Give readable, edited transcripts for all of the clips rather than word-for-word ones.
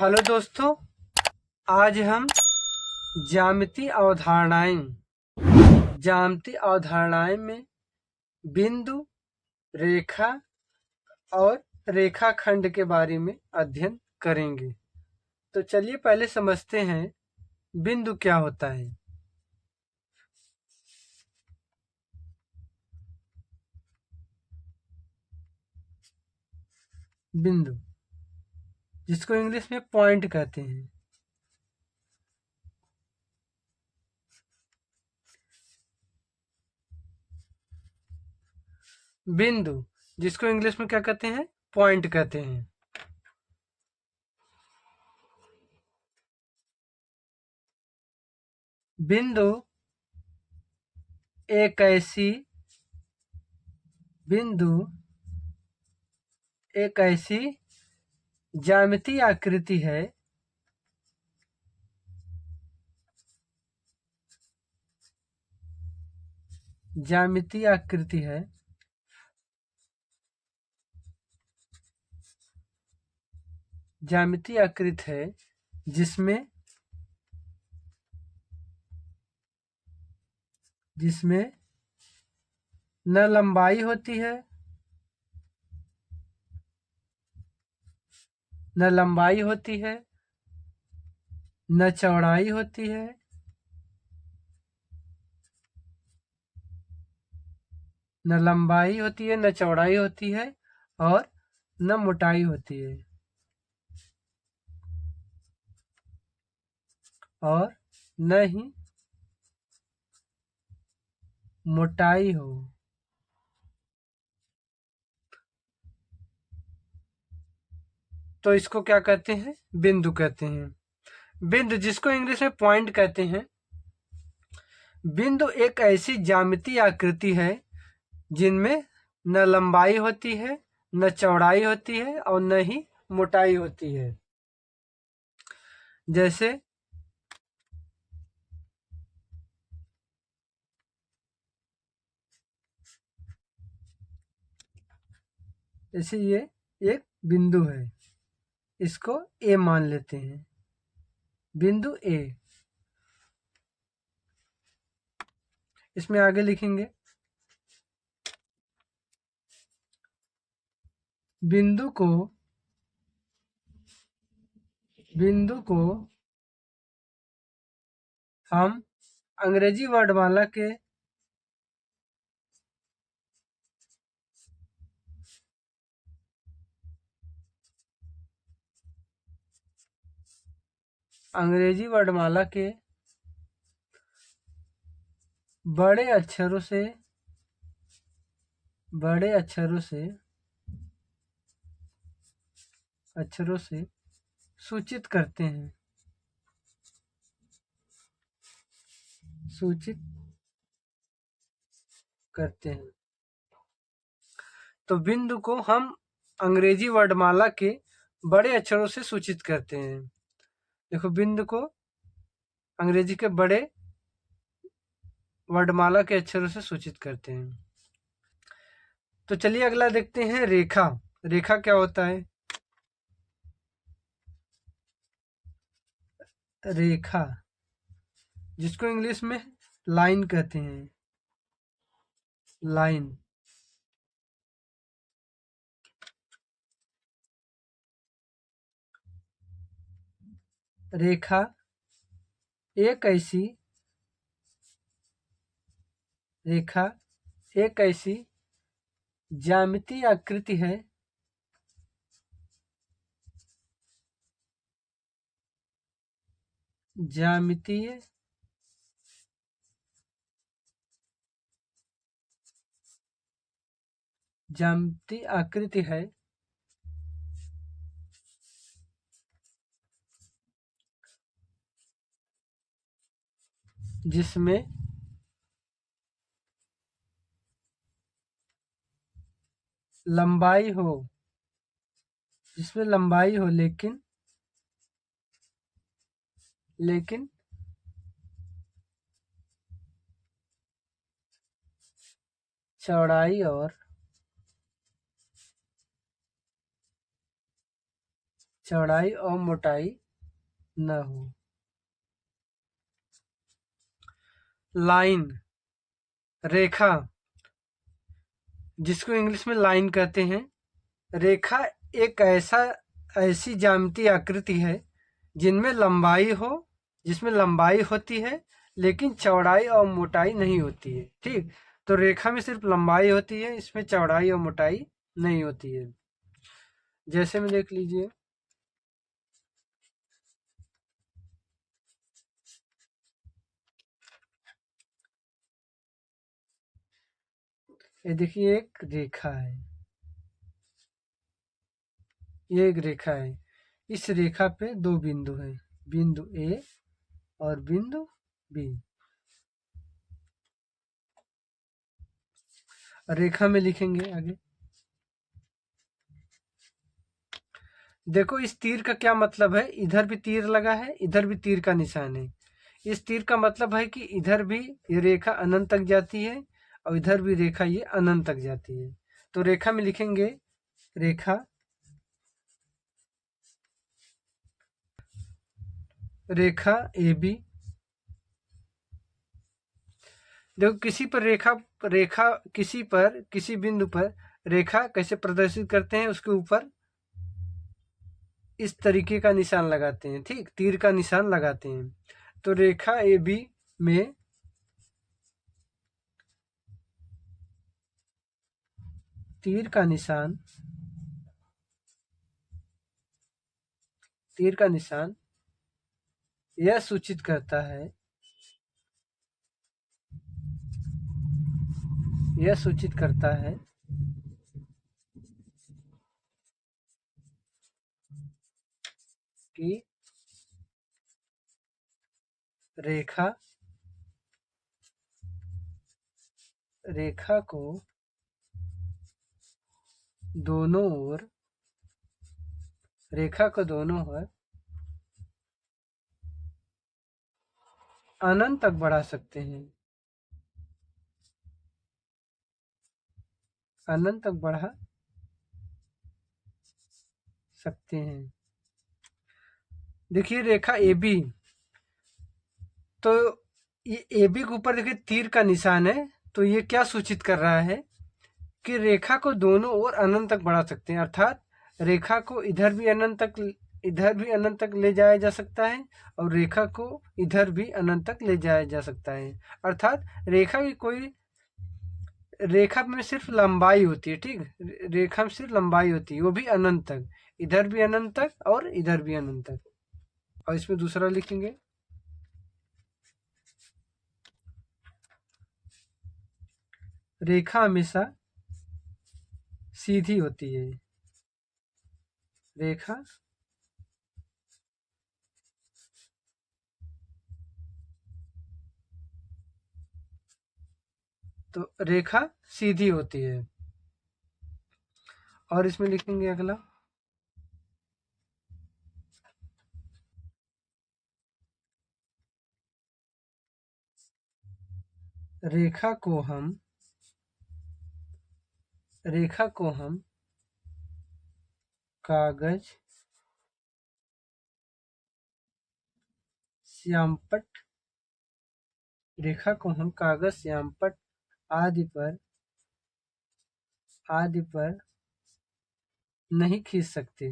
Hello दोस्तों, आज हम ज्यामितीय अवधारणाएं में बिंदु, रेखा और रेखाखंड के बारे में अध्ययन करेंगे। तो चलिए पहले समझते हैं बिंदु क्या होता है। बिंदु, जिसको इंग्लिश में पॉइंट कहते हैं। बिंदु, जिसको इंग्लिश में क्या कहते हैं? पॉइंट कहते हैं। बिंदु एक ऐसी बिंदु एक ऐसी ज्यामितीय आकृति है ज्यामितीय आकृति है ज्यामितीय आकृति है जिसमें न लंबाई होती है न चौड़ाई होती है और न मोटाई होती है और न ही मोटाई हो। तो इसको क्या कहते हैं? बिंदु कहते हैं। बिंदु, जिसको इंग्लिश में पॉइंट कहते हैं। बिंदु एक ऐसी ज्यामितीय आकृति है जिनमें न लंबाई होती है, न चौड़ाई होती है और न ही मोटाई होती है। जैसे ये एक बिंदु है, इसको ए मान लेते हैं। बिंदु ए। इसमें आगे लिखेंगे बिंदु को हम अंग्रेजी वर्णमाला के बड़े अक्षरों से सूचित करते हैं तो बिंदु को हम अंग्रेजी वर्णमाला के बड़े अक्षरों से सूचित करते हैं। देखो, बिंदु को अंग्रेजी के बड़े वर्णमाला के अक्षरों से सूचित करते हैं। तो चलिए अगला देखते हैं रेखा। रेखा क्या होता है? रेखा, जिसको इंग्लिश में लाइन कहते हैं। लाइन, रेखा एक ऐसी ज्यामितीय आकृति है ज्यामितीय आकृति है जिसमें लंबाई हो लेकिन चौड़ाई चौड़ाई और मोटाई न हो। लाइन, रेखा, जिसको इंग्लिश में लाइन कहते हैं। रेखा एक ऐसी ज्यामितीय आकृति है जिसमें लंबाई होती है लेकिन चौड़ाई और मोटाई नहीं होती है। ठीक, तो रेखा में सिर्फ लंबाई होती है, इसमें चौड़ाई और मोटाई नहीं होती है। जैसे में देख लीजिए, ये देखिए एक रेखा है, ये एक रेखा है। इस रेखा पे दो बिंदु हैं, बिंदु ए और बिंदु बी। रेखा में लिखेंगे आगे। देखो इस तीर का क्या मतलब है, इधर भी तीर लगा है, इधर भी तीर का निशान है। इस तीर का मतलब है कि इधर भी ये रेखा अनंत तक जाती है और इधर भी रेखा ये अनंत तक जाती है। तो रेखा में लिखेंगे रेखा, रेखा ए बी। देखो किसी बिंदु पर रेखा कैसे प्रदर्शित करते हैं, उसके ऊपर इस तरीके का निशान लगाते हैं। ठीक, तीर का निशान लगाते हैं। तो रेखा ए बी में तीर का निशान यह सूचित करता है कि रेखा को दोनों ओर अनंत तक बढ़ा सकते हैं, अनंत तक बढ़ा सकते हैं। देखिए रेखा ए बी, तो ये ए बी के ऊपर देखिए तीर का निशान है, तो ये क्या सूचित कर रहा है कि रेखा को दोनों ओर अनंत तक बढ़ा सकते हैं। अर्थात रेखा को इधर भी अनंत तक ले जाया जा सकता है और रेखा को इधर भी अनंत तक ले जाया जा सकता है। अर्थात रेखा में सिर्फ लंबाई होती है। ठीक, रेखा में सिर्फ लंबाई होती है, वो भी अनंत तक, इधर भी अनंत तक और इधर भी अनंत तक। और इसमें दूसरा लिखेंगे, रेखा हमेशा सीधी होती है। रेखा तो रेखा सीधी होती है। और इसमें लिखेंगे अगला, रेखा को हम कागज, श्यामपट्ट, श्यामपट्ट आदि पर नहीं खींच सकते।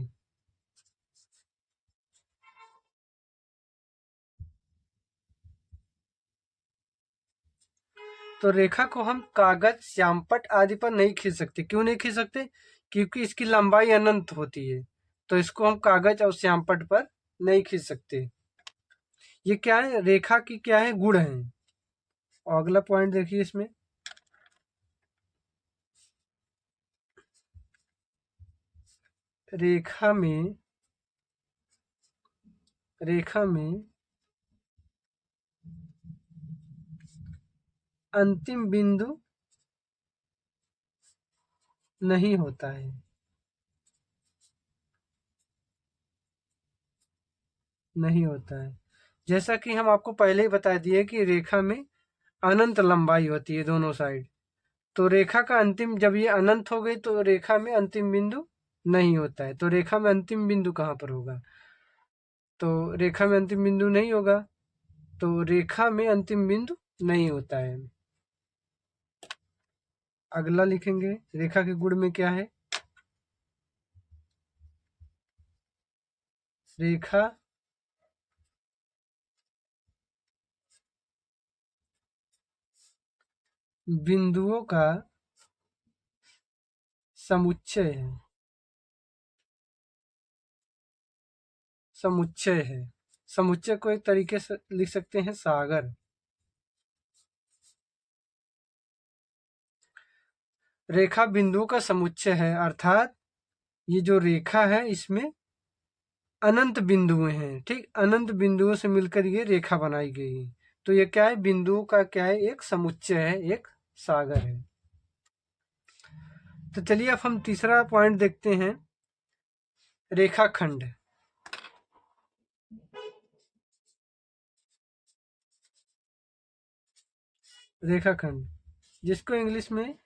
तो रेखा को हम कागज, श्यामपट्ट आदि पर नहीं खींच सकते। क्यों नहीं खींच सकते? क्योंकि इसकी लंबाई अनंत होती है, तो इसको हम कागज और श्यामपट्ट पर नहीं खींच सकते। ये क्या है, रेखा की क्या है, गुण है। और अगला पॉइंट देखिए इसमें, रेखा में अंतिम बिंदु नहीं होता है। जैसा कि हम आपको पहले ही बता दिए कि रेखा में अनंत लंबाई होती है दोनों साइड। तो रेखा का अंतिम, जब ये अनंत हो गई तो रेखा में अंतिम बिंदु नहीं होता है। तो रेखा में अंतिम बिंदु कहाँ पर होगा? तो रेखा में अंतिम बिंदु नहीं होगा, तो रेखा में अंतिम बिंदु नहीं होता है। अगला लिखेंगे, रेखा के गुण में क्या है? रेखा बिंदुओं का समुच्चय है। समुच्चय है। समुच्चय को एक तरीके से लिख सकते हैं सागर। रेखा बिंदुओं का समुच्चय है, अर्थात ये जो रेखा है इसमें अनंत बिंदुएं हैं। ठीक, अनंत बिंदुओं से मिलकर ये रेखा बनाई गई है। तो ये क्या है? बिंदुओं का क्या है? एक समुच्चय है, एक सागर है। तो चलिए अब हम तीसरा पॉइंट देखते हैं, रेखाखंड। रेखाखंड जिसको इंग्लिश में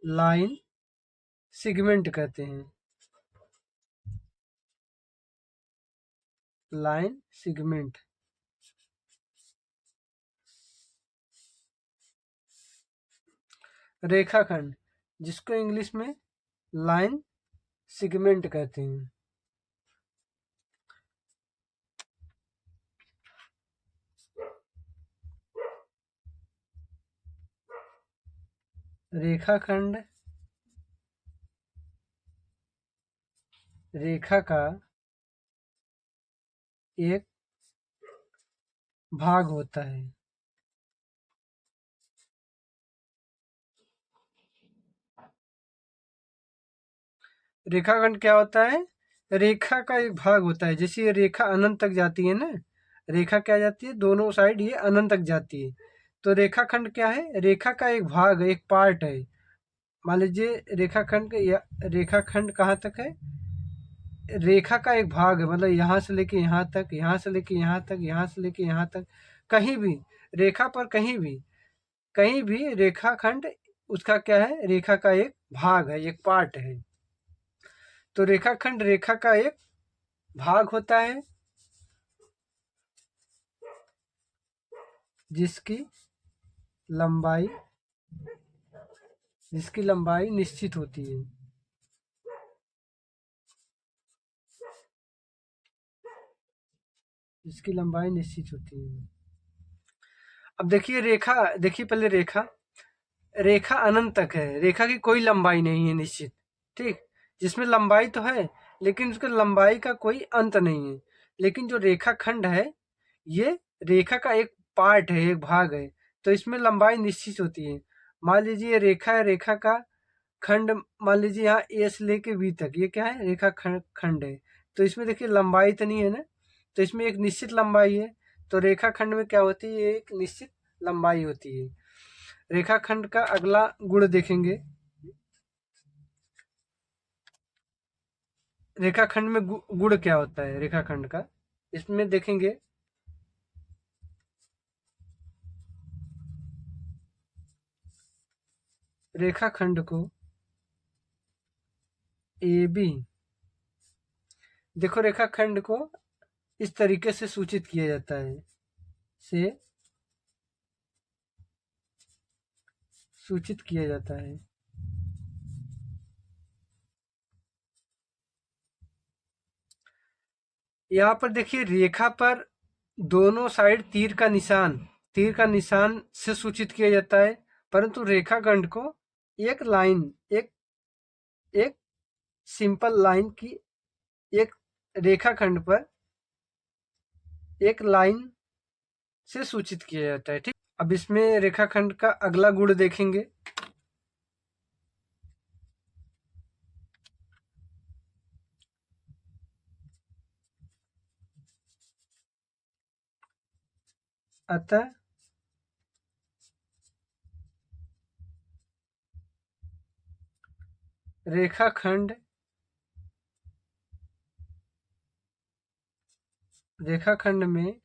लाइन सेगमेंट कहते हैं। Line segment. रेखाखंड जिसको इंग्लिश में लाइन सेगमेंट कहते हैं। रेखाखंड रेखा का एक भाग होता है। रेखाखंड क्या होता है? रेखा का एक भाग होता है। जैसे ये रेखा अनंत तक जाती है ना, रेखा क्या जाती है? दोनों साइड ये अनंत तक जाती है। तो रेखाखंड क्या है? रेखा का एक भाग है, एक पार्ट है। मान लीजिए रेखाखंड या रेखाखंड कहाँ तक है? रेखा का एक भाग है, मतलब यहाँ से लेके यहाँ तक, यहाँ से लेके यहाँ तक, यहाँ से लेके यहाँ तक, कहीं भी रेखा पर कहीं भी रेखाखंड उसका क्या है? रेखा का एक भाग है, एक पार्ट है। तो रेखाखंड रेखा का एक भाग होता है जिसकी लंबाई जिसकी लंबाई निश्चित होती है। जिसकी लंबाई निश्चित होती है। अब देखिए रेखा, देखिए पहले रेखा, रेखा अनंत तक है, रेखा की कोई लंबाई नहीं है निश्चित। ठीक, जिसमें लंबाई तो है लेकिन उसके लंबाई का कोई अंत नहीं है। लेकिन जो रेखा खंड है ये रेखा का एक पार्ट है, एक भाग है। तो इसमें लंबाई निश्चित होती है। मान लीजिए रेखा है, रेखा का खंड मान लीजिए यहाँ ए से लेके बी तक, ये क्या है? रेखा खंड है। तो इसमें देखिए लंबाई तो नहीं है ना, तो इसमें एक निश्चित लंबाई है। तो रेखा खंड में क्या होती है? एक निश्चित लंबाई होती है। रेखाखंड का अगला गुण देखेंगे। रेखाखंड में गुण क्या होता है रेखाखंड का? इसमें देखेंगे, रेखाखंड को ए बी, देखो रेखाखंड को इस तरीके से सूचित किया जाता है, से सूचित किया जाता है। यहाँ पर देखिए रेखा पर दोनों साइड तीर का निशान से सूचित किया जाता है। परंतु रेखाखंड को एक लाइन, एक सिंपल लाइन की, एक रेखाखंड पर एक लाइन से सूचित किया जाता है। ठीक, अब इसमें रेखाखंड का अगला गुण देखेंगे। अतः रेखाखंड रेखाखंड में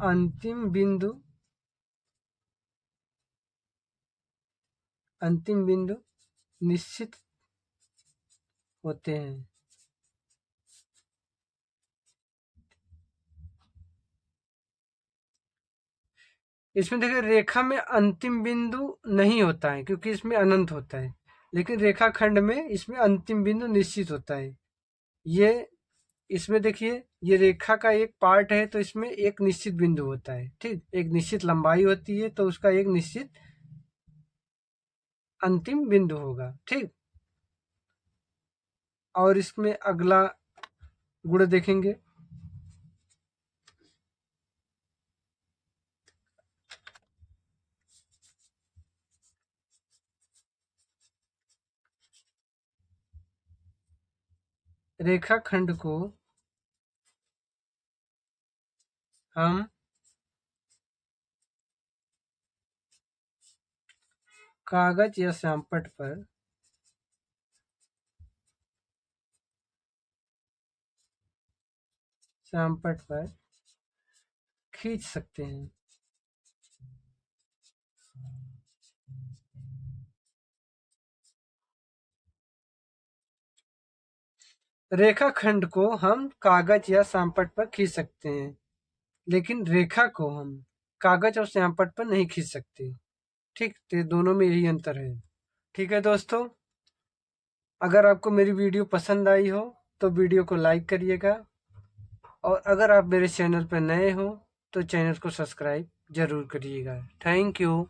अंतिम बिंदु अंतिम बिंदु निश्चित होते हैं। इसमें देखिए रेखा में अंतिम बिंदु नहीं होता है क्योंकि इसमें अनंत होता है, लेकिन रेखाखंड में इसमें अंतिम बिंदु निश्चित होता है। ये इसमें देखिए ये रेखा का एक पार्ट है तो इसमें एक निश्चित बिंदु होता है, ठीक, एक निश्चित लंबाई होती है तो उसका एक निश्चित अंतिम बिंदु होगा, ठीक। और इसमें अगला गुण देखेंगे। रेखाखंड को हम कागज या श्यामपट्ट पर खींच सकते हैं। रेखाखंड को हम कागज या श्यामपट्ट पर खींच सकते हैं, लेकिन रेखा को हम कागज और श्यामपट्ट पर नहीं खींच सकते, ठीक। तो दोनों में यही अंतर है, ठीक है दोस्तों। अगर आपको मेरी वीडियो पसंद आई हो तो वीडियो को लाइक करिएगा, और अगर आप मेरे चैनल पर नए हो तो चैनल को सब्सक्राइब जरूर करिएगा। Thank you.